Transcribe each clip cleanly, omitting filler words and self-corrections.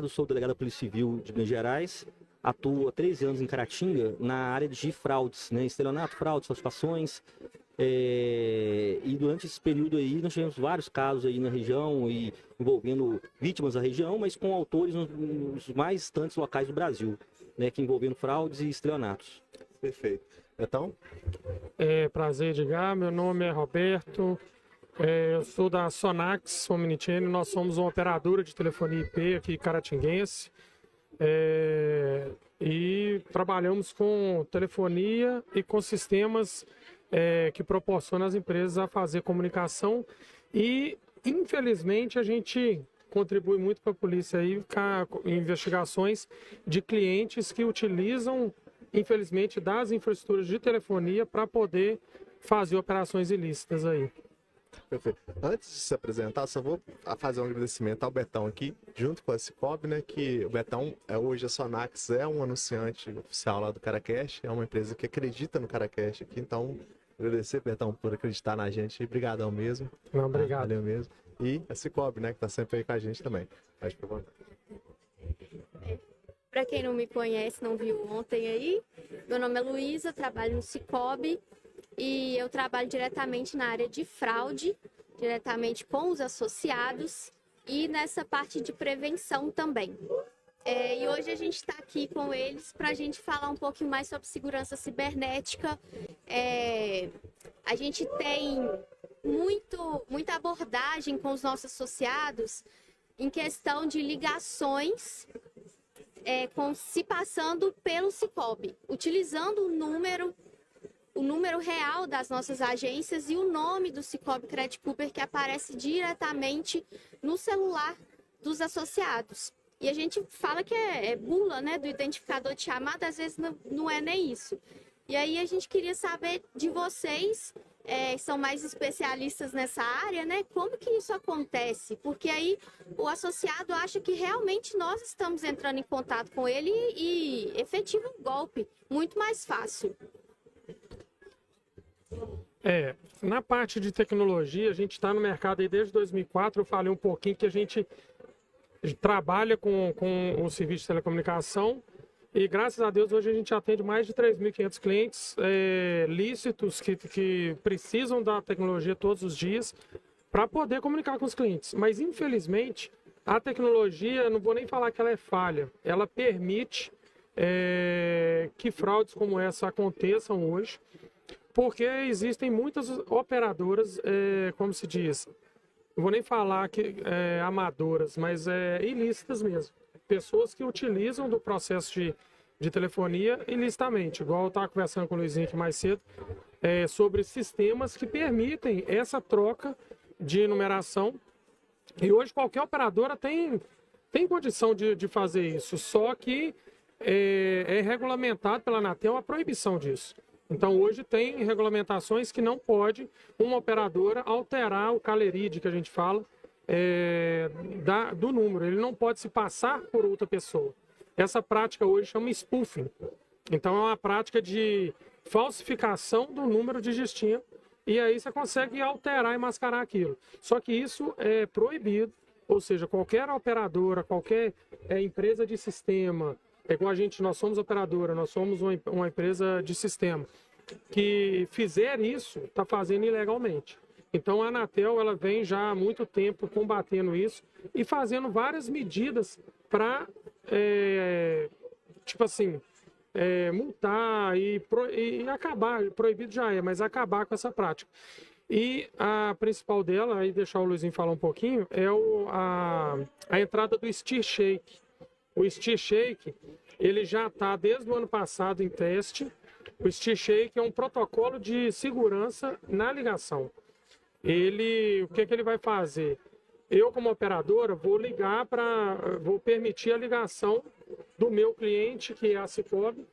Sou delegado da Polícia Civil de Minas Gerais, atuo há 13 anos em Caratinga na área de fraudes, né? Estelionato, fraudes, falsificações. E durante esse período aí nós tivemos vários casos aí na região e envolvendo vítimas da região, mas com autores nos mais distantes locais do Brasil, né? Que envolvendo fraudes e estelionatos. Perfeito. Então? Prazer, Edgar. Meu nome é Roberto. Eu sou da Sonax Omnichannel. Nós somos uma operadora de telefonia IP aqui caratinguense. E trabalhamos com telefonia e com sistemas que proporcionam às empresas a fazer comunicação. E, infelizmente, a gente contribui muito para a polícia aí, com investigações de clientes que utilizam, infelizmente, das infraestruturas de telefonia para poder fazer operações ilícitas aí. Perfeito. Antes de se apresentar, só vou fazer um agradecimento ao Betão aqui, junto com a Cicobi, né? Que o Betão, hoje a Sonax é um anunciante oficial lá do Caracast, é uma empresa que acredita no Caracast aqui, então agradecer, Betão, por acreditar na gente, obrigadão mesmo. Não, obrigado. Valeu mesmo. E a Cicobi, né, que tá sempre aí com a gente também. Pode perguntar. Para quem não me conhece, não viu ontem aí, meu nome é Luísa, trabalho no Cicobi e eu trabalho diretamente na área de fraude, diretamente com os associados e nessa parte de prevenção também. E hoje a gente está aqui com eles para a gente falar um pouquinho mais sobre segurança cibernética. A gente tem muita abordagem com os nossos associados em questão de ligações se passando pelo Cicobi, utilizando o número real das nossas agências e o nome do Cicobi Credit Cooper que aparece diretamente no celular dos associados. E a gente fala que é bula, né, do identificador de chamada, às vezes não é nem isso. E aí a gente queria saber de vocês, são mais especialistas nessa área, né? Como que isso acontece? Porque aí o associado acha que realmente nós estamos entrando em contato com ele e efetiva um golpe muito mais fácil. Na parte de tecnologia, a gente está no mercado aí desde 2004, eu falei um pouquinho que a gente trabalha com o serviço de telecomunicação e graças a Deus hoje a gente atende mais de 3.500 clientes lícitos que precisam da tecnologia todos os dias para poder comunicar com os clientes. Mas infelizmente a tecnologia, não vou nem falar que ela é falha, ela permite que fraudes como essa aconteçam hoje, porque existem muitas operadoras, como se diz, não vou nem falar que amadoras, mas ilícitas mesmo. Pessoas que utilizam do processo de telefonia ilicitamente, igual eu estava conversando com o Luizinho aqui mais cedo, sobre sistemas que permitem essa troca de numeração. E hoje qualquer operadora tem condição de fazer isso, só que é regulamentado pela Anatel a proibição disso. Então, hoje tem regulamentações que não pode uma operadora alterar o caleride, que a gente fala, do número. Ele não pode se passar por outra pessoa. Essa prática hoje chama spoofing. Então, é uma prática de falsificação do número de distinto e aí você consegue alterar e mascarar aquilo. Só que isso é proibido, ou seja, qualquer operadora, qualquer empresa de sistema, igual a gente, nós somos operadora, nós somos uma empresa de sistema, que fizer isso, está fazendo ilegalmente. Então a Anatel ela vem já há muito tempo combatendo isso e fazendo várias medidas para, multar e acabar, proibido já mas acabar com essa prática. E a principal dela, aí deixar o Luizinho falar um pouquinho, é a entrada do Steer Shake. O Steer Shake, ele já está desde o ano passado em teste. O Steer Shake é um protocolo de segurança na ligação. O que ele vai fazer? Eu, como operadora, vou permitir a ligação do meu cliente, que é a Cicobi,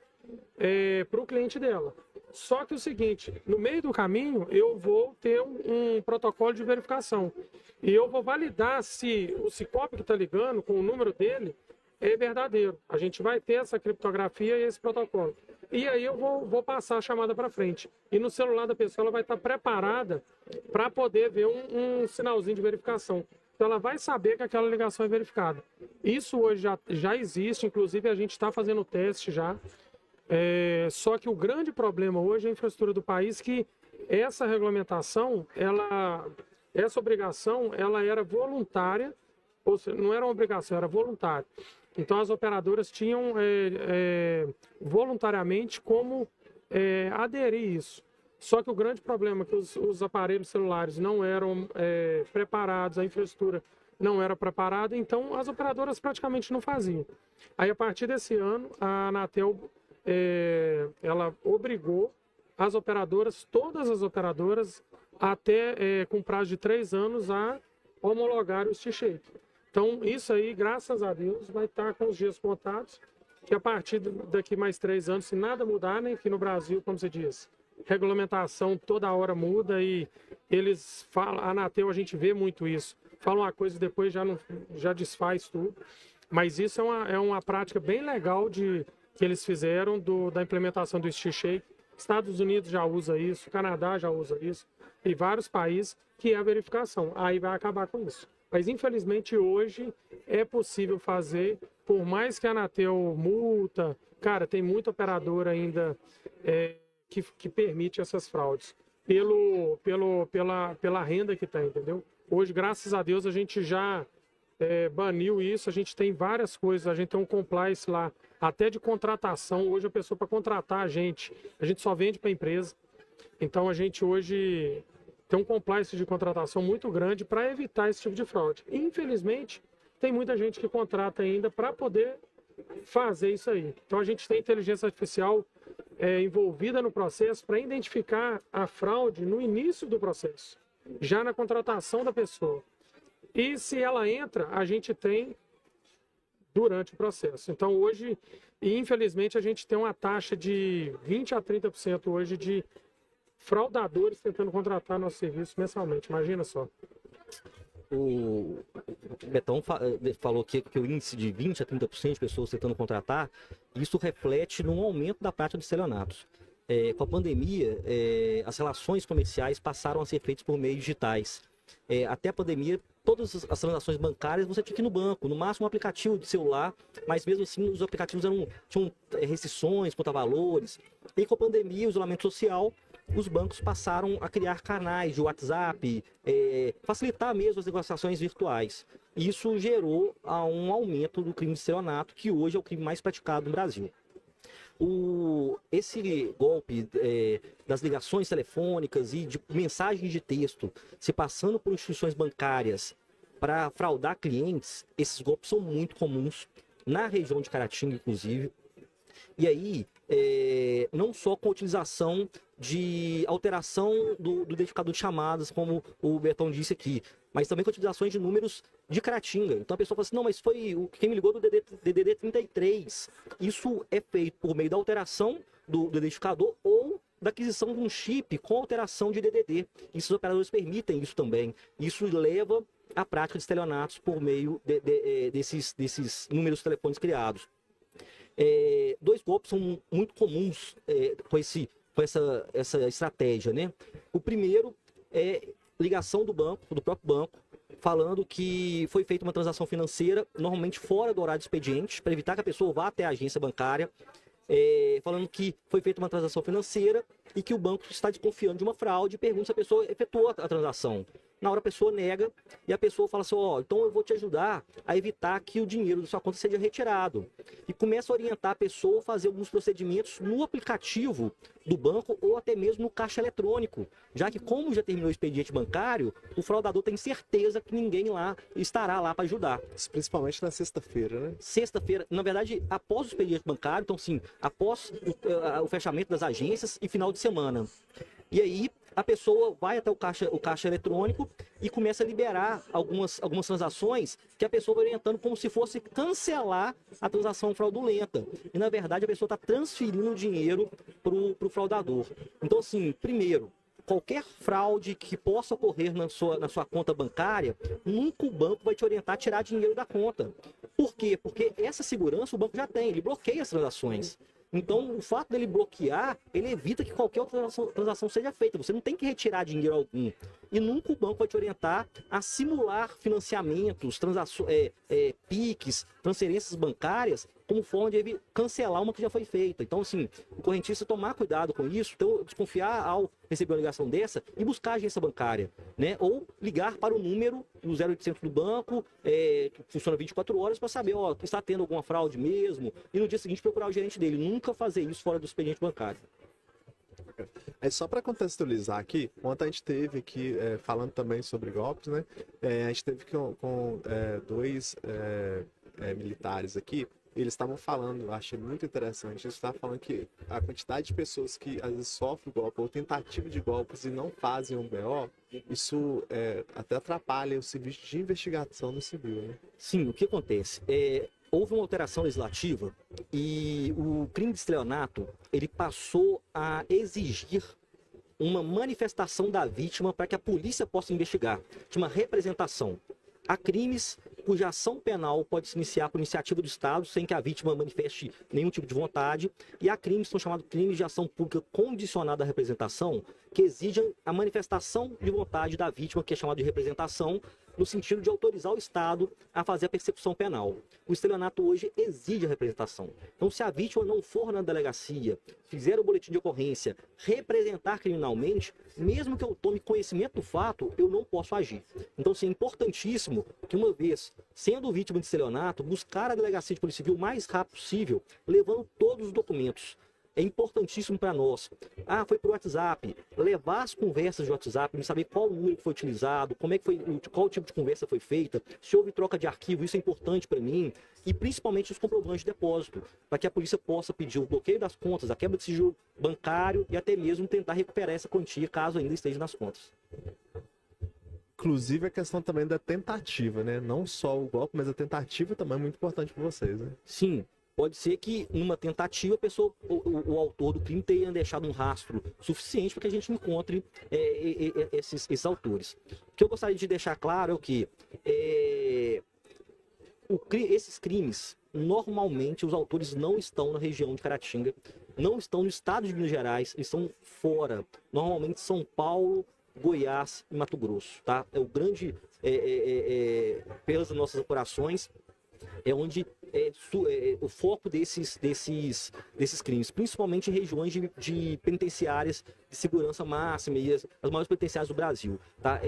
para o cliente dela. Só que o seguinte, no meio do caminho, eu vou ter um protocolo de verificação. E eu vou validar se o Cicobi que está ligando com o número dele é verdadeiro. A gente vai ter essa criptografia e esse protocolo. E aí eu vou passar a chamada para frente. E no celular da pessoa ela vai estar preparada para poder ver um sinalzinho de verificação. então ela vai saber que aquela ligação é verificada. Isso hoje já existe, inclusive a gente está fazendo o teste já. Só que o grande problema hoje é a infraestrutura do país, que essa regulamentação, essa obrigação, ela era voluntária, ou seja, não era uma obrigação, era voluntária. Então as operadoras tinham voluntariamente como aderir isso. Só que o grande problema é que os aparelhos celulares não eram preparados, a infraestrutura não era preparada, então as operadoras praticamente não faziam. Aí, a partir desse ano, a Anatel ela obrigou as operadoras, todas as operadoras, até com prazo de 3 anos, a homologar o T-Shape. Então, isso aí, graças a Deus, vai estar com os dias contados, que a partir daqui mais 3 anos, se nada mudar, né, que no Brasil, como você diz, regulamentação toda hora muda e eles falam, a Anatel, a gente vê muito isso, fala uma coisa e depois já desfaz tudo, mas isso é uma prática bem legal que eles fizeram da implementação do T-Shape. Estados Unidos já usa isso, Canadá já usa isso, e vários países, que é a verificação. Aí vai acabar com isso. Mas, infelizmente, hoje é possível fazer, por mais que a Anatel multa, cara, tem muita operadora ainda que permite essas fraudes, pela renda que tem, entendeu? Hoje, graças a Deus, a gente já baniu isso, a gente tem várias coisas, a gente tem um compliance lá, até de contratação. Hoje a pessoa, para contratar a gente só vende para a empresa. Então a gente hoje tem um compliance de contratação muito grande para evitar esse tipo de fraude. Infelizmente, tem muita gente que contrata ainda para poder fazer isso aí. Então a gente tem inteligência artificial envolvida no processo para identificar a fraude no início do processo, já na contratação da pessoa. E se ela entra, a gente tem durante o processo. Então hoje, infelizmente, a gente tem uma taxa de 20% a 30% hoje de fraudadores tentando contratar nosso serviço mensalmente. Imagina só. O Betão falou que o índice de 20% a 30% de pessoas tentando contratar, isso reflete num aumento da prática de estelionatos. Com a pandemia, as relações comerciais passaram a ser feitas por meios digitais. Até a pandemia, todas as transações bancárias você tinha que ir no banco, no máximo um aplicativo de celular, mas mesmo assim os aplicativos tinham restrições quanto a valores. E com a pandemia, o isolamento social, os bancos passaram a criar canais de WhatsApp, facilitar mesmo as negociações virtuais. Isso gerou um aumento do crime de estelionato, que hoje é o crime mais praticado no Brasil. Esse golpe das ligações telefônicas e de mensagens de texto se passando por instituições bancárias para fraudar clientes, esses golpes são muito comuns na região de Caratinga, inclusive. E aí, não só com a utilização de alteração do identificador de chamadas, como o Betão disse aqui, mas também com utilizações de números de Caratinga. Então a pessoa fala assim, não, mas foi quem me ligou do DDD 33. Isso é feito por meio da alteração do identificador ou da aquisição de um chip com alteração de DDD. E esses operadores permitem isso também. Isso leva à prática de estelionatos por meio desses números telefônicos criados. 2 golpes são muito comuns com essa estratégia, né? O primeiro é ligação do próprio banco, falando que foi feita uma transação financeira, normalmente fora do horário de expediente, para evitar que a pessoa vá até a agência bancária, falando que foi feita uma transação financeira e que o banco está desconfiando de uma fraude e pergunta se a pessoa efetuou a transação. Na hora a pessoa nega e a pessoa fala assim, então eu vou te ajudar a evitar que o dinheiro da sua conta seja retirado. E começa a orientar a pessoa a fazer alguns procedimentos no aplicativo do banco ou até mesmo no caixa eletrônico, já que como já terminou o expediente bancário, o fraudador tem certeza que ninguém lá estará lá para ajudar. Principalmente na sexta-feira, né? Sexta-feira, na verdade, após o expediente bancário, então sim, após o fechamento das agências e final de semana. E aí a pessoa vai até o caixa eletrônico e começa a liberar algumas transações que a pessoa vai orientando como se fosse cancelar a transação fraudulenta. E na verdade a pessoa está transferindo o dinheiro para o fraudador. Então assim, primeiro, qualquer fraude que possa ocorrer na sua conta bancária, nunca o banco vai te orientar a tirar dinheiro da conta. Por quê? Porque essa segurança o banco já tem, ele bloqueia as transações. Então, o fato dele bloquear, ele evita que qualquer outra transação seja feita. Você não tem que retirar dinheiro algum. e nunca o banco vai te orientar a simular financiamentos, PIX, transferências bancárias, como forma de cancelar uma que já foi feita. Então, assim, o correntista tomar cuidado com isso, então, desconfiar ao receber uma ligação dessa e buscar a agência bancária, né? Ou ligar para o número do 0800 do banco, que funciona 24 horas, para saber, ó, está tendo alguma fraude mesmo, e no dia seguinte procurar o gerente dele. Nunca fazer isso fora do expediente bancário. É só para contextualizar aqui, ontem a gente teve aqui, falando também sobre golpes, né? A gente teve com dois militares aqui. Eles estavam falando, eu achei muito interessante, eles estavam falando que a quantidade de pessoas que às vezes sofrem golpe ou tentativa de golpes e não fazem um BO, isso até atrapalha o serviço de investigação do civil, né? Sim, o que acontece? Houve uma alteração legislativa e o crime de estelionato, ele passou a exigir uma manifestação da vítima para que a polícia possa investigar, de uma representação. Há crimes cuja ação penal pode se iniciar por iniciativa do Estado, sem que a vítima manifeste nenhum tipo de vontade, e há crimes que são chamados crimes de ação pública condicionada à representação, que exigem a manifestação de vontade da vítima, que é chamada de representação, no sentido de autorizar o Estado a fazer a persecução penal. O estelionato hoje exige a representação. Então, se a vítima não for na delegacia, fizer o boletim de ocorrência, representar criminalmente, mesmo que eu tome conhecimento do fato, eu não posso agir. Então, assim, é importantíssimo que, uma vez sendo vítima de estelionato, buscar a delegacia de polícia civil o mais rápido possível, levando todos os documentos. É importantíssimo para nós. Foi por WhatsApp. Levar as conversas de WhatsApp, me saber qual número que foi utilizado, qual tipo de conversa foi feita, se houve troca de arquivo, isso é importante para mim. E principalmente os comprovantes de depósito, para que a polícia possa pedir o bloqueio das contas, a quebra de sigilo bancário e até mesmo tentar recuperar essa quantia, caso ainda esteja nas contas. Inclusive a questão também da tentativa, né? Não só o golpe, mas a tentativa também é muito importante para vocês, né? Sim. Pode ser que, numa tentativa, o autor do crime tenha deixado um rastro suficiente para que a gente encontre esses autores. O que eu gostaria de deixar claro é o que esses crimes, normalmente, os autores não estão na região de Caratinga, não estão no estado de Minas Gerais, eles estão fora. Normalmente, São Paulo, Goiás e Mato Grosso. Tá? É o grande, pelas nossas apurações, é onde o foco desses crimes, principalmente em regiões de penitenciárias de segurança máxima e as maiores penitenciárias do Brasil. Tá?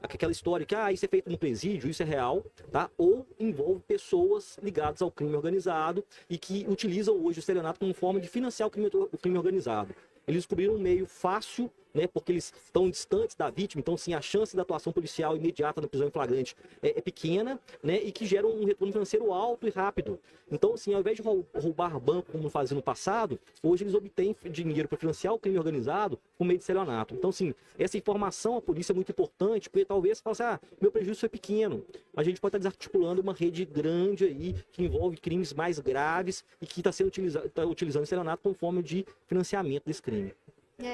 Aquela história que isso é feito no presídio, isso é real, tá? Ou envolve pessoas ligadas ao crime organizado e que utilizam hoje o estelionato como forma de financiar o crime organizado. Eles descobriram um meio fácil, né, porque eles estão distantes da vítima, então sim, a chance da atuação policial imediata na prisão em flagrante é pequena, né, e que gera um retorno financeiro alto e rápido. Então, assim, ao invés de roubar banco como faziam no passado, hoje eles obtêm dinheiro para financiar o crime organizado por meio de estelionato. Então, sim, essa informação à polícia é muito importante, porque talvez você fale meu prejuízo foi pequeno, mas a gente pode estar desarticulando uma rede grande aí, que envolve crimes mais graves e que está utilizando o estelionato como forma de financiamento desse crime.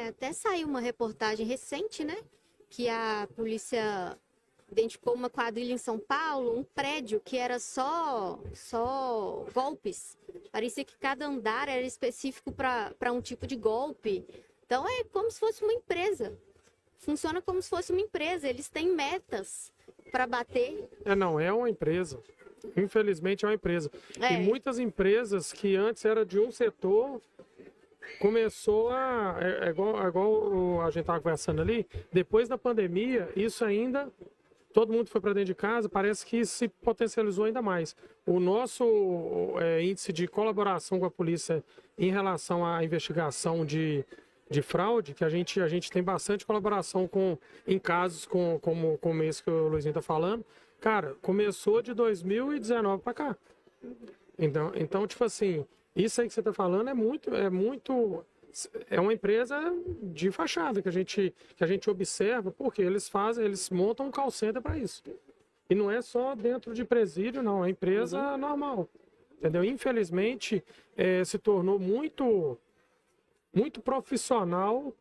Até saiu uma reportagem recente, né? Que a polícia identificou uma quadrilha em São Paulo, um prédio que era só golpes. Parecia que cada andar era específico para um tipo de golpe. Então é como se fosse uma empresa. Funciona como se fosse uma empresa. Eles têm metas para bater. Não, é uma empresa. Infelizmente é uma empresa. E muitas empresas que antes era de um setor... Começou igual a gente estava conversando ali, depois da pandemia, isso ainda, todo mundo foi para dentro de casa, parece que isso se potencializou ainda mais. O nosso índice de colaboração com a polícia em relação à investigação de fraude, que a gente tem bastante colaboração em casos como o mês que o Luizinho está falando, cara, começou de 2019 para cá. Então, tipo assim... Isso aí que você está falando é uma empresa de fachada que a gente observa, porque eles montam um call center para isso. E não é só dentro de presídio, não, é empresa normal. Entendeu? Infelizmente, se tornou muito, muito profissional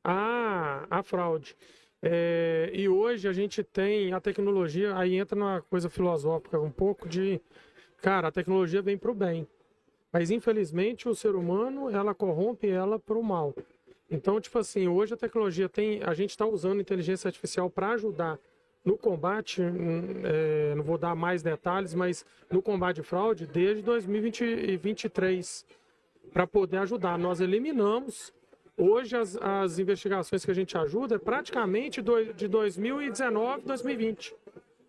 a fraude. E hoje a gente tem a tecnologia, aí entra numa coisa filosófica um pouco de, cara, a tecnologia vem para o bem. Mas, infelizmente, o ser humano, ela corrompe ela para o mal. Então, tipo assim, hoje a tecnologia a gente está usando inteligência artificial para ajudar no combate, não vou dar mais detalhes, mas no combate de fraude desde 2023, para poder ajudar. Nós eliminamos, hoje as investigações que a gente ajuda é praticamente de 2019 2020.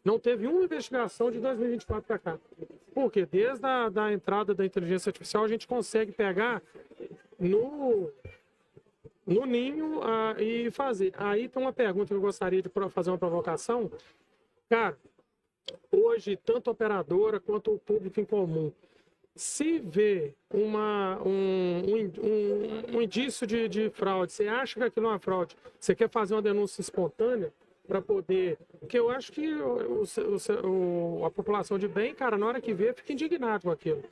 Não teve uma investigação de 2024 para cá. Porque desde a entrada da inteligência artificial a gente consegue pegar no ninho e fazer. Aí tem uma pergunta que eu gostaria de fazer uma provocação. Cara, hoje, tanto a operadora quanto o público em comum, se vê um indício de fraude, você acha que aquilo é uma fraude, você quer fazer uma denúncia espontânea para poder... Porque eu acho que a população de bem, cara, na hora que vê, fica indignado com aquilo.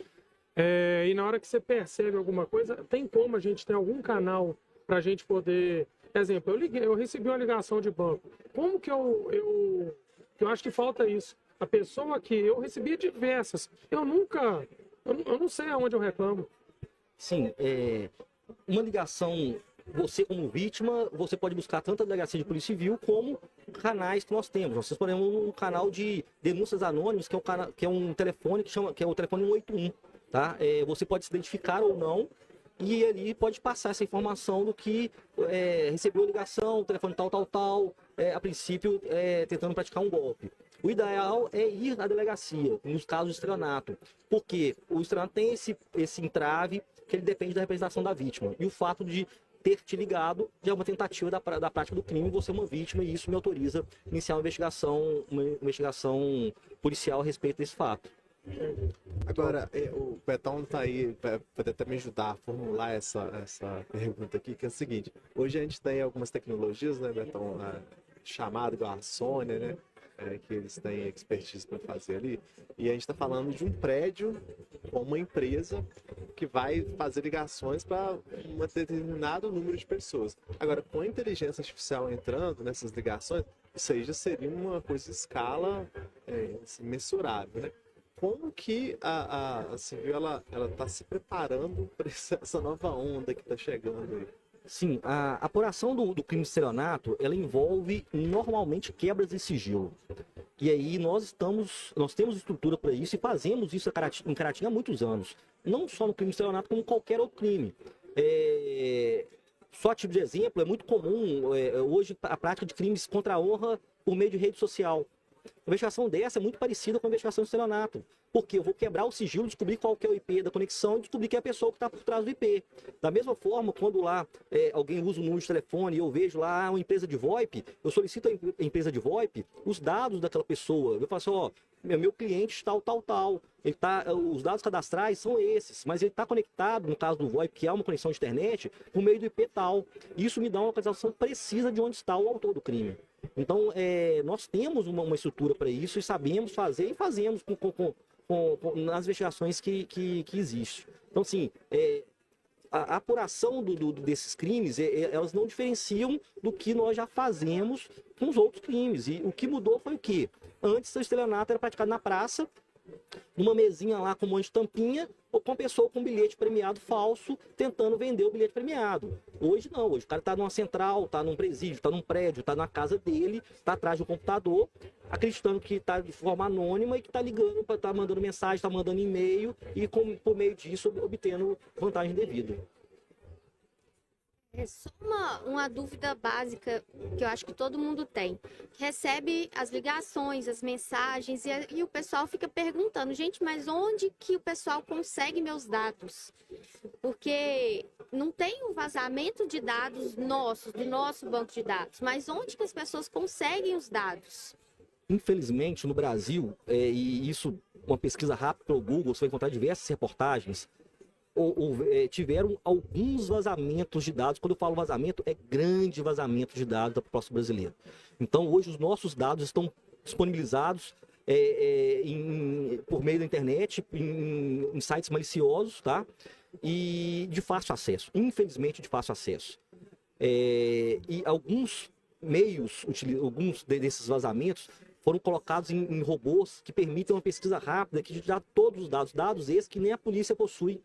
E na hora que você percebe alguma coisa, tem como a gente ter algum canal para a gente poder... Exemplo, eu recebi uma ligação de banco. Como que eu acho que falta isso? A pessoa que eu recebi diversas. Eu não sei aonde eu reclamo. Sim, uma ligação, você como vítima, você pode buscar tanto a delegacia de polícia civil como canais que nós temos. Nós temos um canal de denúncias anônimas, que é um telefone que é o telefone 181, tá? Você pode se identificar ou não, e ali pode passar essa informação do que recebeu a ligação, telefone tal, a princípio tentando praticar um golpe. O ideal é ir à delegacia, nos casos de estelionato, porque o estelionato tem esse entrave que ele depende da representação da vítima. E o fato de ter te ligado já é uma tentativa da prática do crime, você é uma vítima, e isso me autoriza a iniciar uma investigação policial a respeito desse fato. Agora, o Betão tá aí para até me ajudar a formular essa pergunta aqui, que é o seguinte: hoje a gente tem algumas tecnologias, né, Betão, chamado igual a Sônia, né, que eles têm expertise para fazer ali, e a gente está falando de um prédio com uma empresa que vai fazer ligações para um determinado número de pessoas. Agora, com a inteligência artificial entrando nessas ligações, isso aí já seria uma coisa de escala assim, mensurável, né? Como que a Civil ela está se preparando para essa nova onda que está chegando aí? Sim, a apuração do crime de estelionato, ela envolve normalmente quebras de sigilo. E aí nós temos estrutura para isso e fazemos isso em Caratinga há muitos anos. Não só no crime de estelionato, como qualquer outro crime. Só a título de exemplo, é muito comum hoje a prática de crimes contra a honra por meio de rede social. A investigação dessa é muito parecida com a investigação de estelionato, porque eu vou quebrar o sigilo, descobrir qual que é o IP da conexão e descobrir quem é a pessoa que está por trás do IP. Da mesma forma, quando lá alguém usa um número de telefone e eu vejo lá uma empresa de VoIP, eu solicito a empresa de VoIP os dados daquela pessoa. Eu falo assim, meu cliente tal. Os dados cadastrais são esses, mas ele está conectado, no caso do VoIP, que é uma conexão de internet, por meio do IP tal. Isso me dá uma localização precisa de onde está o autor do crime. Então, nós temos uma estrutura para isso e sabemos fazer e fazemos nas investigações que existem. Então, assim, a apuração desses crimes, elas não diferenciam do que nós já fazemos com os outros crimes. E o que mudou foi o quê? Antes, o estelionato era praticado na praça, numa mesinha lá com um monte de tampinha, ou com uma pessoa com bilhete premiado falso tentando vender o bilhete premiado. Hoje não, hoje o cara está numa central, está num presídio, está num prédio, está na casa dele, está atrás do computador, acreditando que está de forma anônima e que está ligando, está mandando mensagem, está mandando e-mail e por meio disso obtendo vantagem devida. É só uma dúvida básica que eu acho que todo mundo tem. Recebe as ligações, as mensagens e o pessoal fica perguntando, gente, mas onde que o pessoal consegue meus dados? Porque não tem um vazamento de dados nossos, do nosso banco de dados, mas onde que as pessoas conseguem os dados? Infelizmente, no Brasil, e isso, uma pesquisa rápida pelo Google, você vai encontrar diversas reportagens, tiveram alguns vazamentos de dados. Quando eu falo vazamento, é grande vazamento de dados da população brasileira. Então, hoje, os nossos dados estão disponibilizados por meio da internet, em sites maliciosos, tá? E de fácil acesso, infelizmente de fácil acesso. E alguns meios, alguns desses vazamentos, foram colocados em robôs que permitem uma pesquisa rápida, que já todos os dados esses que nem a polícia possui.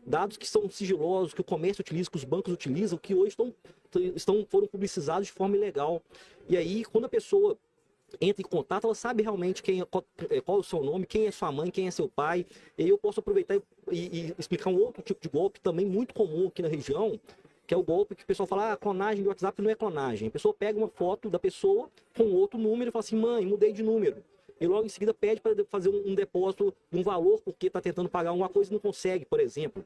dados que são sigilosos, que o comércio utiliza, que os bancos utilizam, que hoje foram publicizados de forma ilegal. E aí, quando a pessoa entra em contato, ela sabe realmente qual é o seu nome, quem é sua mãe, quem é seu pai. E aí eu posso aproveitar e explicar um outro tipo de golpe também muito comum aqui na região, que é o golpe que o pessoal fala, clonagem de WhatsApp não é clonagem. A pessoa pega uma foto da pessoa com outro número e fala assim, mãe, mudei de número. E logo em seguida pede para fazer um depósito de um valor porque está tentando pagar alguma coisa e não consegue, por exemplo.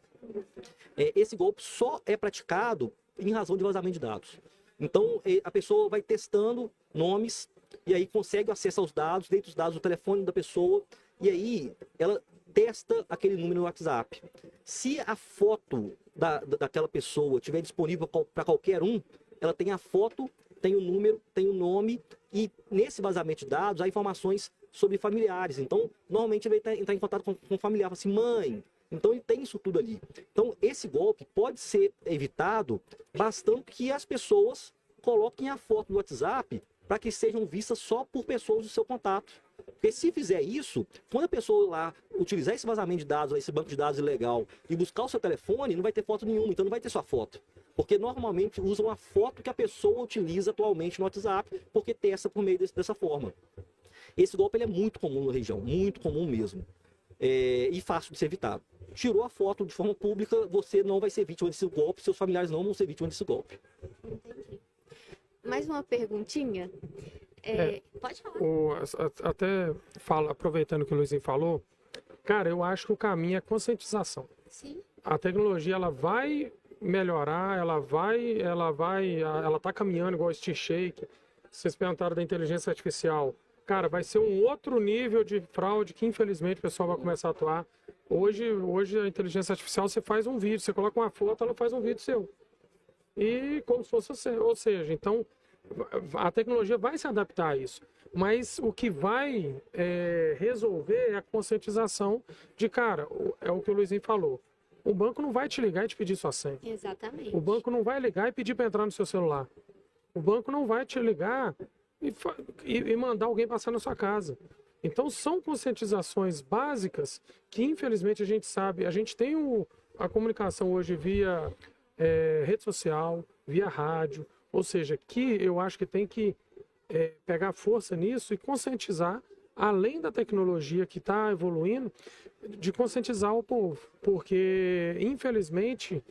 Esse golpe só é praticado em razão de vazamento de dados. Então, a pessoa vai testando nomes e aí consegue acesso aos dados, dentro dos dados do telefone da pessoa, e aí ela testa aquele número no WhatsApp. Se a foto daquela pessoa estiver disponível para qualquer um, ela tem a foto, tem o número, tem o nome, e nesse vazamento de dados há informações sobre familiares. Então, normalmente ele vai entrar em contato com o familiar, fala assim, mãe. Então ele tem isso tudo ali. Então esse golpe pode ser evitado bastando que as pessoas coloquem a foto no WhatsApp para que sejam vistas só por pessoas do seu contato. Porque se fizer isso, quando a pessoa lá utilizar esse vazamento de dados, esse banco de dados ilegal, e buscar o seu telefone, não vai ter foto nenhuma, então não vai ter sua foto. Porque normalmente usam a foto que a pessoa utiliza atualmente no WhatsApp, porque testa por meio dessa forma. Esse golpe ele é muito comum na região, muito comum mesmo. E fácil de ser evitado. Tirou a foto de forma pública, você não vai ser vítima desse golpe, seus familiares não vão ser vítimas desse golpe. Entendi. Mais uma perguntinha? Pode falar. Até aproveitando o que o Luizinho falou, cara, eu acho que o caminho é conscientização. Sim. A tecnologia ela vai melhorar, ela tá caminhando igual o Steve Shake. Vocês perguntaram da inteligência artificial. Cara, vai ser um outro nível de fraude que infelizmente o pessoal vai começar a atuar. Hoje a inteligência artificial, você faz um vídeo, você coloca uma foto, ela faz um vídeo seu. E como se fosse você. Ou seja, então a tecnologia vai se adaptar a isso. Mas o que vai resolver é a conscientização de, cara, é o que o Luizinho falou. O banco não vai te ligar e te pedir sua senha. Exatamente. O banco não vai ligar e pedir para entrar no seu celular. O banco não vai te ligar e mandar alguém passar na sua casa. Então são conscientizações básicas que infelizmente a gente sabe. A gente tem a comunicação hoje via rede social, via rádio, ou seja, que eu acho que tem que pegar força nisso e conscientizar, além da tecnologia que está evoluindo, de conscientizar o povo, porque infelizmente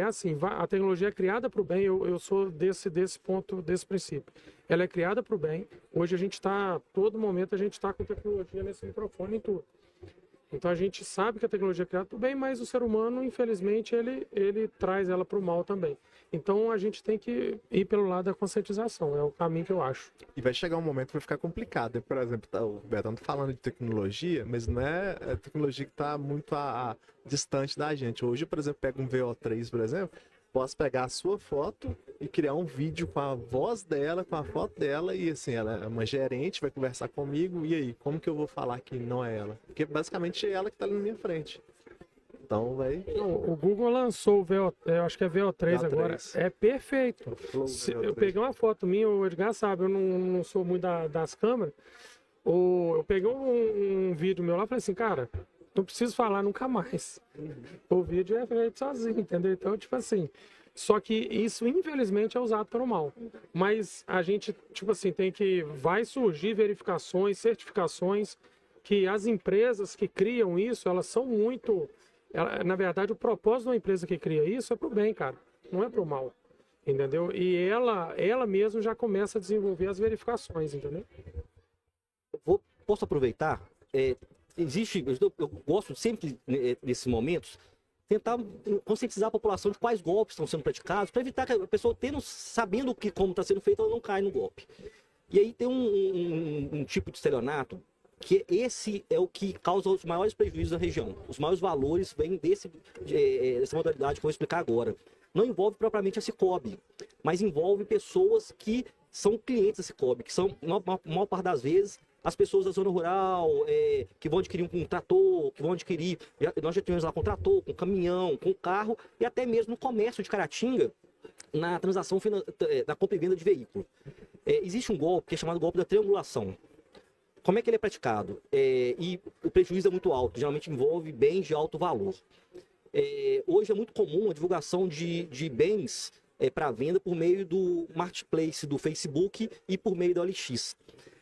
assim, a tecnologia é criada para o bem. Eu sou desse ponto, desse princípio. Ela é criada para o bem. Hoje todo momento a gente está com tecnologia nesse microfone e tudo. Então a gente sabe que a tecnologia é criada para o bem, mas o ser humano, infelizmente, ele traz ela para o mal também. Então a gente tem que ir pelo lado da conscientização, é o caminho que eu acho. E vai chegar um momento que vai ficar complicado. Por exemplo, o Betão tá falando de tecnologia, mas não é a tecnologia que está muito distante da gente. Hoje, por exemplo, pega um VO3, por exemplo, posso pegar a sua foto e criar um vídeo com a voz dela, com a foto dela, e assim, ela é uma gerente, vai conversar comigo, e aí, como que eu vou falar que não é ela? Porque basicamente é ela que está ali na minha frente. Então vai... O Google lançou o VO, eu acho que é VO3 agora, é perfeito. Eu peguei uma foto minha, o Edgar sabe, eu não sou muito das câmeras, eu peguei um vídeo meu lá e falei assim, cara, não preciso falar nunca mais. O vídeo é feito sozinho, entendeu? Então, tipo assim, só que isso infelizmente é usado para o mal. Mas a gente, tipo assim, vai surgir verificações, certificações, que as empresas que criam isso, elas são muito... na verdade, o propósito da empresa que cria isso é pro bem, cara. Não é pro mal. Entendeu? E ela mesma já começa a desenvolver as verificações, entendeu? Posso aproveitar? Eu gosto sempre, nesses momentos, tentar conscientizar a população de quais golpes estão sendo praticados, para evitar que a pessoa, sabendo como está sendo feito, ela não caia no golpe. E aí tem um tipo de estelionato, que esse é o que causa os maiores prejuízos na região. Os maiores valores vêm dessa modalidade que eu vou explicar agora. Não envolve propriamente a Sicoob, mas envolve pessoas que são clientes da Sicoob, que são, na maior parte das vezes, as pessoas da zona rural, que vão adquirir um trator, que vão adquirir... Nós já tivemos lá com trator, com caminhão, com carro, e até mesmo no comércio de Caratinga, na transação da compra e venda de veículo. Existe um golpe que é chamado golpe da triangulação. como é que ele é praticado? E o prejuízo é muito alto, geralmente envolve bens de alto valor. Hoje é muito comum a divulgação de bens para venda por meio do marketplace do Facebook e por meio da OLX.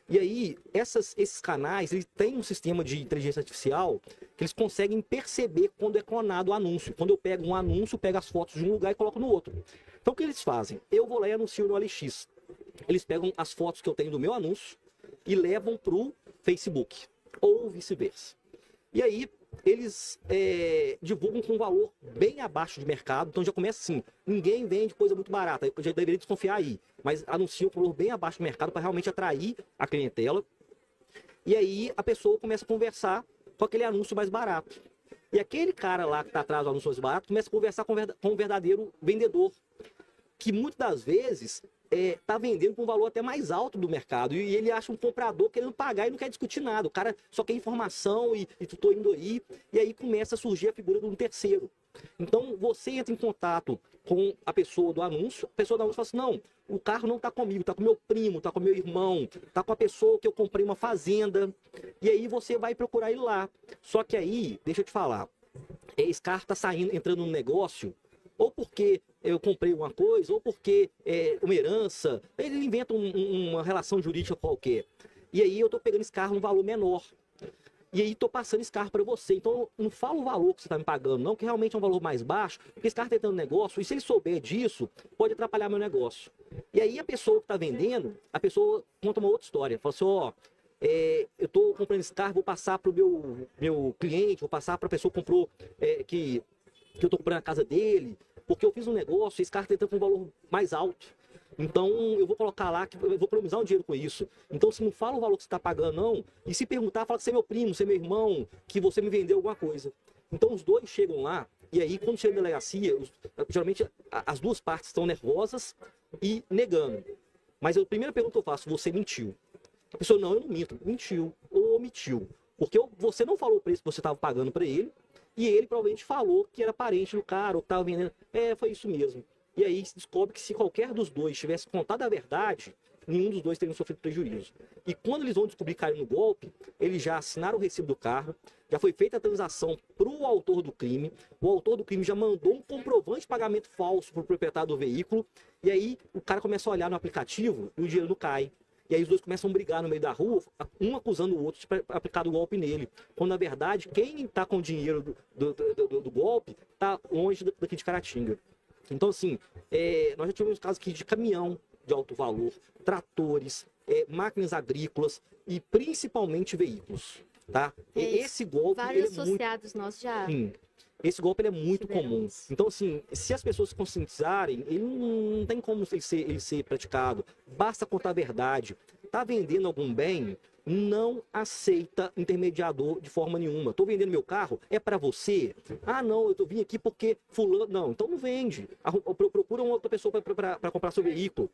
E aí, esses canais, eles têm um sistema de inteligência artificial que eles conseguem perceber quando é clonado o anúncio. Quando eu pego um anúncio, pego as fotos de um lugar e coloco no outro. Então, o que eles fazem? Eu vou lá e anuncio no OLX. Eles pegam as fotos que eu tenho do meu anúncio e levam para o Facebook, ou vice-versa. E aí, eles divulgam com um valor bem abaixo de mercado. Então, já começa assim, ninguém vende coisa muito barata. Eu já deveria desconfiar aí. Mas anunciam com um valor bem abaixo do mercado para realmente atrair a clientela. E aí, a pessoa começa a conversar com aquele anúncio mais barato. E aquele cara lá que está atrás do anúncio mais barato começa a conversar com um verdadeiro vendedor, que muitas das vezes está vendendo com um valor até mais alto do mercado. E ele acha um comprador querendo pagar e não quer discutir nada. O cara só quer informação e tu tô indo aí. E aí começa a surgir a figura de um terceiro. Então você entra em contato com a pessoa do anúncio. A pessoa do anúncio fala assim, não, o carro não está comigo, está com meu primo, está com meu irmão, está com a pessoa que eu comprei uma fazenda. E aí você vai procurar ele lá. Só que aí, deixa eu te falar, esse carro está entrando no negócio ou porque eu comprei uma coisa, ou porque uma herança. Ele inventa uma relação jurídica qualquer. E aí eu estou pegando esse carro num valor menor. E aí estou passando esse carro para você. Então não fala o valor que você está me pagando, não, que realmente é um valor mais baixo, porque esse carro está tentando negócio, e se ele souber disso, pode atrapalhar meu negócio. E aí a pessoa que está vendendo, a pessoa conta uma outra história. Fala assim, ó, eu estou comprando esse carro, vou passar para o meu cliente, vou passar para a pessoa que comprou, que eu estou comprando a casa dele, porque eu fiz um negócio e esse carro está entrando com um valor mais alto. Então, eu vou colocar lá que eu vou economizar um dinheiro com isso. Então, se não fala o valor que você está pagando, não. E se perguntar, fala que você é meu primo, você é meu irmão, que você me vendeu alguma coisa. Então, os dois chegam lá, e aí, quando chega na delegacia, geralmente as duas partes estão nervosas e negando. Mas a primeira pergunta que eu faço, você mentiu? A pessoa, não, eu não minto. Mentiu ou omitiu. Porque você não falou o preço que você estava pagando para ele, e ele provavelmente falou que era parente do cara, ou que estava vendendo. Foi isso mesmo. E aí se descobre que se qualquer dos dois tivesse contado a verdade, nenhum dos dois teria sofrido prejuízo. E quando eles vão descobrir que caiu no golpe, eles já assinaram o recibo do carro, já foi feita a transação para o autor do crime, o autor do crime já mandou um comprovante de pagamento falso para o proprietário do veículo, e aí o cara começa a olhar no aplicativo e o dinheiro não cai. E aí os dois começam a brigar no meio da rua, um acusando o outro de ter aplicado o golpe nele. Quando, na verdade, quem está com o dinheiro do golpe está longe daqui de Caratinga. Então, assim, nós já tivemos casos aqui de caminhão de alto valor, tratores, máquinas agrícolas e principalmente veículos, tá? Esse golpe... Vários associados nossos já... Sim. Esse golpe é muito comum. Então, assim, se as pessoas se conscientizarem, ele não tem como ele ser praticado. Basta contar a verdade. Tá vendendo algum bem, não aceita intermediador de forma nenhuma. Tô vendendo meu carro, é para você? Ah, não, eu vim aqui porque fulano... Não, então não vende. Procura uma outra pessoa para comprar seu veículo.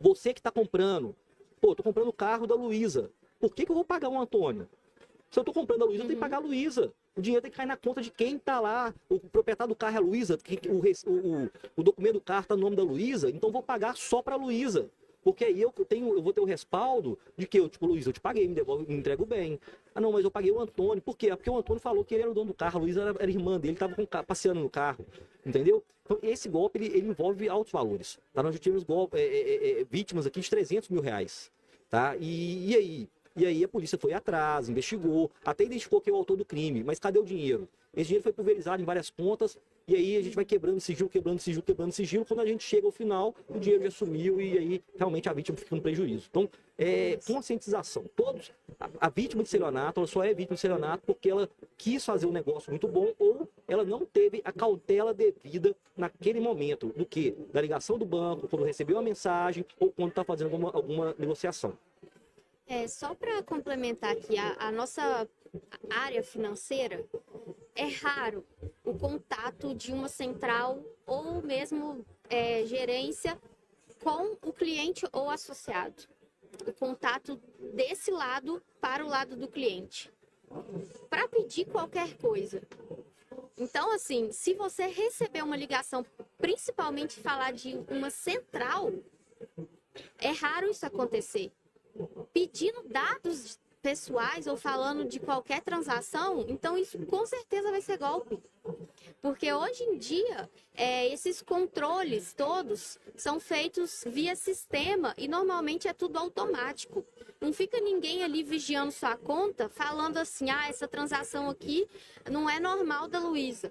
Você que tá comprando. Pô, tô comprando o carro da Luísa. Por que eu vou pagar o Antônio? Se eu tô comprando a Luísa, eu tenho que pagar a Luísa. O dinheiro tem que cair na conta de quem tá lá. O proprietário do carro é a Luísa. O documento do carro tá no nome da Luísa. Então eu vou pagar só pra Luísa. Porque aí eu vou ter o respaldo de que Luísa, eu te paguei, me devolve, me entrego bem. Ah, não, mas eu paguei o Antônio. Por quê? Porque o Antônio falou que ele era o dono do carro. A Luísa era irmã dele, tava passeando no carro. Entendeu? Então esse golpe, ele envolve altos valores. Tá? Nós já tivemos vítimas aqui de 300 mil reais. Tá? E aí? E aí a polícia foi atrás, investigou, até identificou quem é o autor do crime. Mas cadê o dinheiro? Esse dinheiro foi pulverizado em várias contas, e aí a gente vai quebrando sigilo, quebrando sigilo, quebrando sigilo. Quando a gente chega ao final, o dinheiro já sumiu e aí realmente a vítima fica no prejuízo. Então, conscientização. A vítima de estelionato, ela só é vítima de estelionato porque ela quis fazer um negócio muito bom ou ela não teve a cautela devida naquele momento. Do que? Da ligação do banco, quando recebeu uma mensagem ou quando está fazendo alguma negociação. Só para complementar aqui, a nossa área financeira, é raro o contato de uma central ou mesmo gerência com o cliente ou associado. O contato desse lado para o lado do cliente. Para pedir qualquer coisa. Então, assim, se você receber uma ligação, principalmente falar de uma central, é raro isso acontecer. Pedindo dados pessoais ou falando de qualquer transação, então isso com certeza vai ser golpe. Porque hoje em dia, esses controles todos são feitos via sistema e normalmente é tudo automático. Não fica ninguém ali vigiando sua conta, falando assim, essa transação aqui não é normal da Luísa.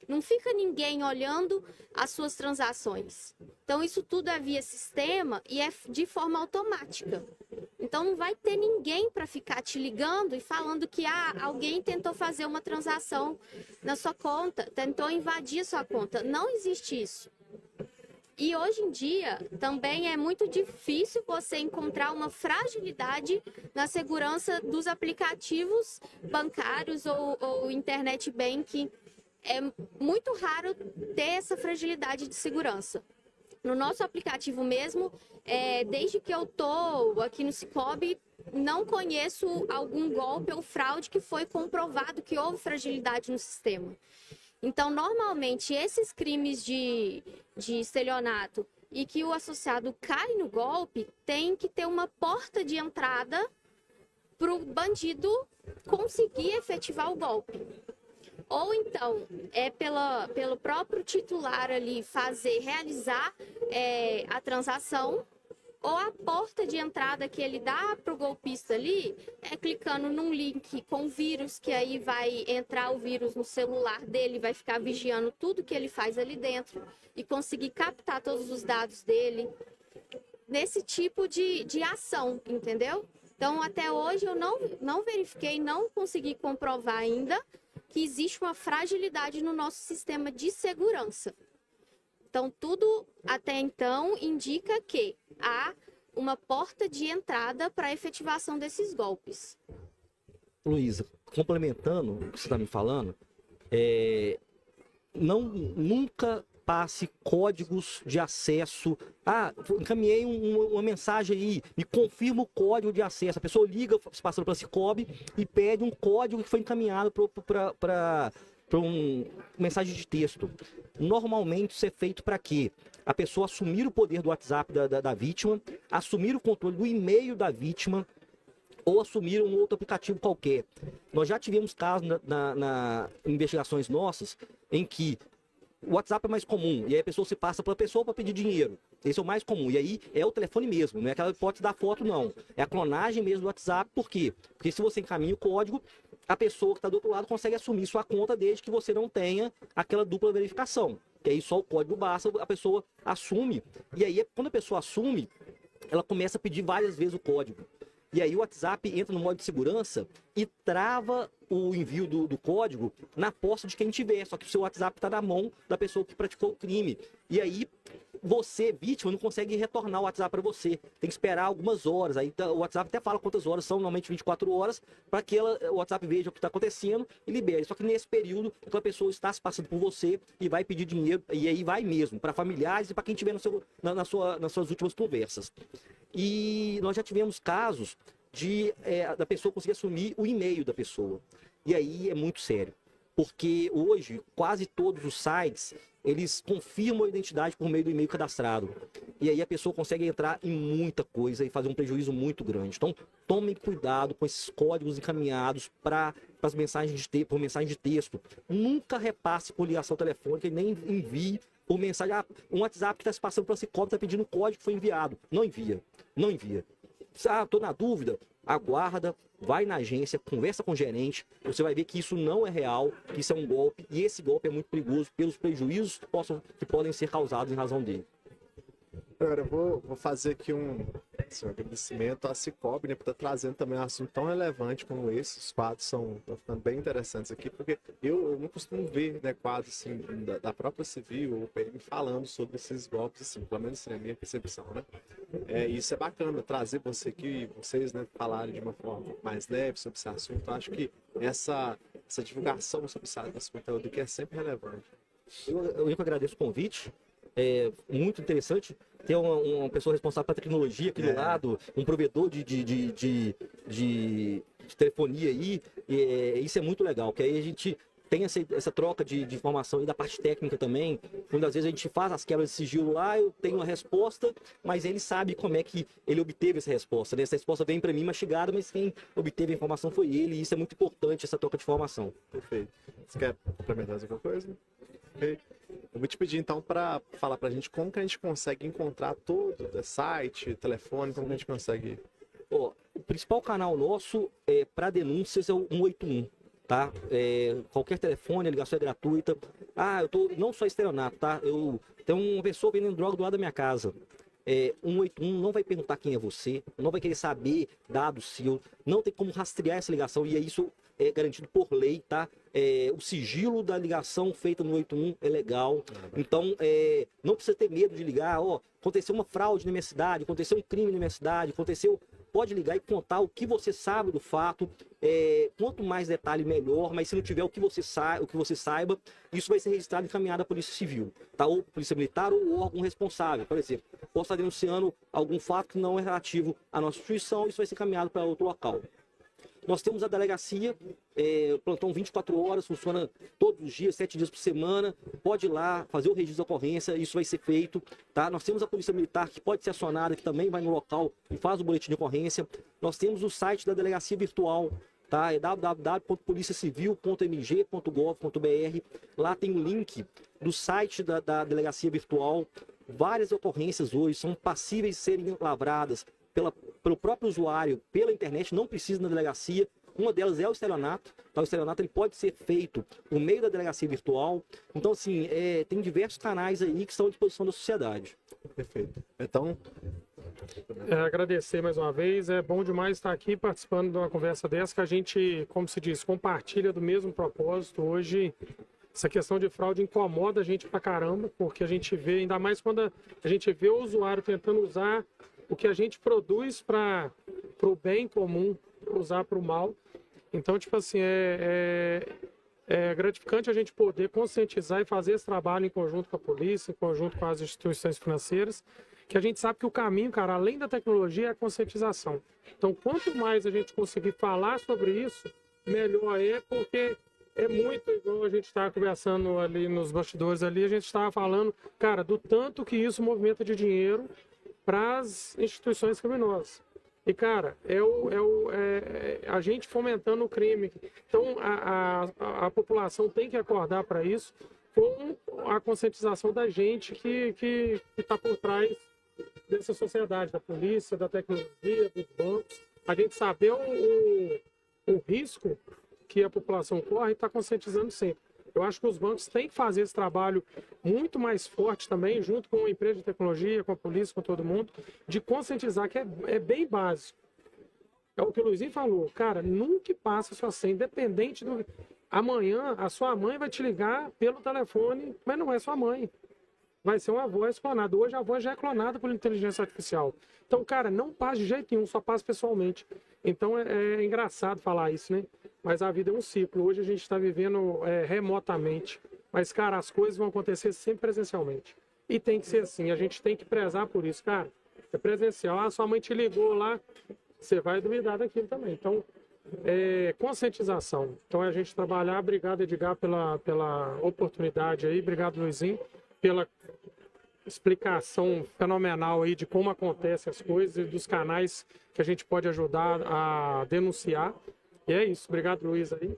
Não fica ninguém olhando as suas transações. Então, isso tudo é via sistema e é de forma automática. Então, não vai ter ninguém para ficar te ligando e falando que alguém tentou fazer uma transação na sua conta, tentou invadir a sua conta. Não existe isso. E hoje em dia, também é muito difícil você encontrar uma fragilidade na segurança dos aplicativos bancários ou internet banking. É muito raro ter essa fragilidade de segurança. No nosso aplicativo mesmo, desde que eu estou aqui no Cicobi, não conheço algum golpe ou fraude que foi comprovado que houve fragilidade no sistema. Então, normalmente, esses crimes de estelionato e que o associado cai no golpe, tem que ter uma porta de entrada para o bandido conseguir efetivar o golpe. Ou então, pelo próprio titular ali realizar a transação, ou a porta de entrada que ele dá para o golpista ali é clicando num link com vírus, que aí vai entrar o vírus no celular dele, vai ficar vigiando tudo que ele faz ali dentro e conseguir captar todos os dados dele. Nesse tipo de ação, entendeu? Então, até hoje eu não verifiquei, não consegui comprovar ainda que existe uma fragilidade no nosso sistema de segurança. Então, tudo até então indica que há uma porta de entrada para a efetivação desses golpes. Luísa, complementando o que você está me falando, nunca passe códigos de acesso. Encaminhei uma mensagem aí, me confirma o código de acesso. A pessoa liga, se passando pela Cicobi, e pede um código que foi encaminhado para uma mensagem de texto. Normalmente isso é feito para quê? A pessoa assumir o poder do WhatsApp da vítima, assumir o controle do e-mail da vítima, ou assumir um outro aplicativo qualquer. Nós já tivemos casos na investigações nossas em que o WhatsApp é mais comum, e aí a pessoa se passa pela pessoa para pedir dinheiro. Esse é o mais comum. E aí é o telefone mesmo, não é aquela hipótese da foto, não. É a clonagem mesmo do WhatsApp. Por quê? Porque se você encaminha o código, a pessoa que está do outro lado consegue assumir sua conta desde que você não tenha aquela dupla verificação. Que aí só o código basta, a pessoa assume. E aí, quando a pessoa assume, ela começa a pedir várias vezes o código. E aí o WhatsApp entra no modo de segurança e trava o envio do código na posse de quem tiver. Só que o seu WhatsApp está na mão da pessoa que praticou o crime. E aí você, vítima, não consegue retornar o WhatsApp para você. Tem que esperar algumas horas. Aí o WhatsApp até fala quantas horas são, normalmente 24 horas, para que o WhatsApp veja o que está acontecendo e libere. Só que nesse período, aquela pessoa está se passando por você e vai pedir dinheiro, e aí vai mesmo, para familiares e para quem tiver nas suas últimas conversas. E nós já tivemos casos da pessoa conseguir assumir o e-mail da pessoa. E aí é muito sério. Porque hoje, quase todos os sites, eles confirmam a identidade por meio do e-mail cadastrado. E aí a pessoa consegue entrar em muita coisa e fazer um prejuízo muito grande. Então, tomem cuidado com esses códigos encaminhados para as mensagens por mensagem de texto. Nunca repasse por ligação telefônica e nem envie por mensagem. Um WhatsApp que está se passando para esse código, está pedindo o código que foi enviado. Não envia. Não envia. Estou na dúvida. Aguarda, vai na agência, conversa com o gerente, você vai ver que isso não é real, que isso é um golpe, e esse golpe é muito perigoso pelos prejuízos que podem ser causados em razão dele. Agora, eu vou fazer aqui um agradecimento à Cicobi, né, por estar trazendo também um assunto tão relevante como esse. Os quadros estão ficando bem interessantes aqui, porque eu não costumo ver, né, quadros assim, da própria Civil ou PM falando sobre esses golpes, assim, pelo menos na minha percepção, né? Isso é bacana, trazer vocês, né, falarem de uma forma mais leve sobre esse assunto. Eu acho que essa divulgação sobre esse conteúdo aqui é sempre relevante. Eu que agradeço o convite. É muito interessante ter uma pessoa responsável pela tecnologia aqui do lado, um provedor de telefonia aí. Isso é muito legal, que aí a gente tem essa troca de informação e da parte técnica também. Muitas vezes a gente faz as quebras de sigilo lá, eu tenho uma resposta, mas ele sabe como é que ele obteve essa resposta, né? Essa resposta vem para mim mastigada, mas quem obteve a informação foi ele, e isso é muito importante, essa troca de informação. Perfeito. Você quer complementar alguma coisa? Ok. Eu vou te pedir então para falar para a gente como que a gente consegue encontrar todo, site, telefone, como que a gente consegue... Ó, o principal canal nosso para denúncias é o 181. Tá? Qualquer telefone, a ligação é gratuita. Eu tô não só estelionato, tá? Eu tenho uma pessoa vendendo droga do lado da minha casa. 181 não vai perguntar quem é você, não vai querer saber dados seu, não tem como rastrear essa ligação, e isso é garantido por lei, tá? O sigilo da ligação feita no 181 é legal, então não precisa ter medo de ligar. Aconteceu uma fraude na minha cidade, aconteceu um crime na minha cidade, pode ligar e contar o que você sabe do fato. Quanto mais detalhe, melhor, mas se não tiver o que você saiba, isso vai ser registrado e encaminhado à Polícia Civil, tá? Ou Polícia Militar ou o órgão responsável. Por exemplo, posso estar denunciando algum fato que não é relativo à nossa instituição, isso vai ser encaminhado para outro local. Nós temos a delegacia, plantão 24 horas, funciona todos os dias, 7 dias por semana. Pode ir lá, fazer o registro da ocorrência, isso vai ser feito. Tá? Nós temos a Polícia Militar, que pode ser acionada, que também vai no local e faz o boletim de ocorrência. Nós temos o site da delegacia virtual, tá? É www.policiacivil.mg.gov.br. Lá tem o link do site da delegacia virtual. Várias ocorrências hoje são passíveis de serem lavradas pelo próprio usuário, pela internet, não precisa na delegacia. Uma delas é o estelionato. Tá? O estelionato ele pode ser feito por meio da delegacia virtual. Então, assim, tem diversos canais aí que estão à disposição da sociedade. Perfeito. Então... agradecer mais uma vez. É bom demais estar aqui participando de uma conversa dessa, que a gente, como se diz, compartilha do mesmo propósito. Hoje, essa questão de fraude incomoda a gente pra caramba, porque a gente vê, ainda mais quando a gente vê o usuário tentando usar o que a gente produz para o bem comum, usar para o mal. Então, tipo assim, é gratificante a gente poder conscientizar e fazer esse trabalho em conjunto com a polícia, em conjunto com as instituições financeiras, que a gente sabe que o caminho, cara, além da tecnologia, é a conscientização. Então, quanto mais a gente conseguir falar sobre isso, melhor porque é muito igual a gente estava conversando ali nos bastidores ali, a gente estava falando, cara, do tanto que isso movimenta de dinheiro para as instituições criminosas. E, cara, a gente fomentando o crime. Então, a população tem que acordar para isso com a conscientização da gente que está por trás dessa sociedade, da polícia, da tecnologia, dos bancos. A gente saber o risco que a população corre e está conscientizando sempre. Eu acho que os bancos têm que fazer esse trabalho muito mais forte também, junto com a empresa de tecnologia, com a polícia, com todo mundo, de conscientizar, que é bem básico. É o que o Luizinho falou, cara, nunca passa a sua senha, independente do... Amanhã, a sua mãe vai te ligar pelo telefone, mas não é sua mãe. Vai ser uma voz clonada. Hoje a voz já é clonada por inteligência artificial. Então, cara, não passa de jeito nenhum, só passa pessoalmente. Então, é engraçado falar isso, né? Mas a vida é um ciclo. Hoje a gente está vivendo remotamente. Mas, cara, as coisas vão acontecer sempre presencialmente. E tem que ser assim. A gente tem que prezar por isso, cara. É presencial. Sua mãe te ligou lá, você vai duvidar daquilo também. Então, conscientização. Então, a gente trabalhar. Obrigado, Edgar, pela oportunidade aí. Obrigado, Luizinho, pela explicação fenomenal aí de como acontecem as coisas e dos canais que a gente pode ajudar a denunciar. E é isso. Obrigado, Luiz, aí.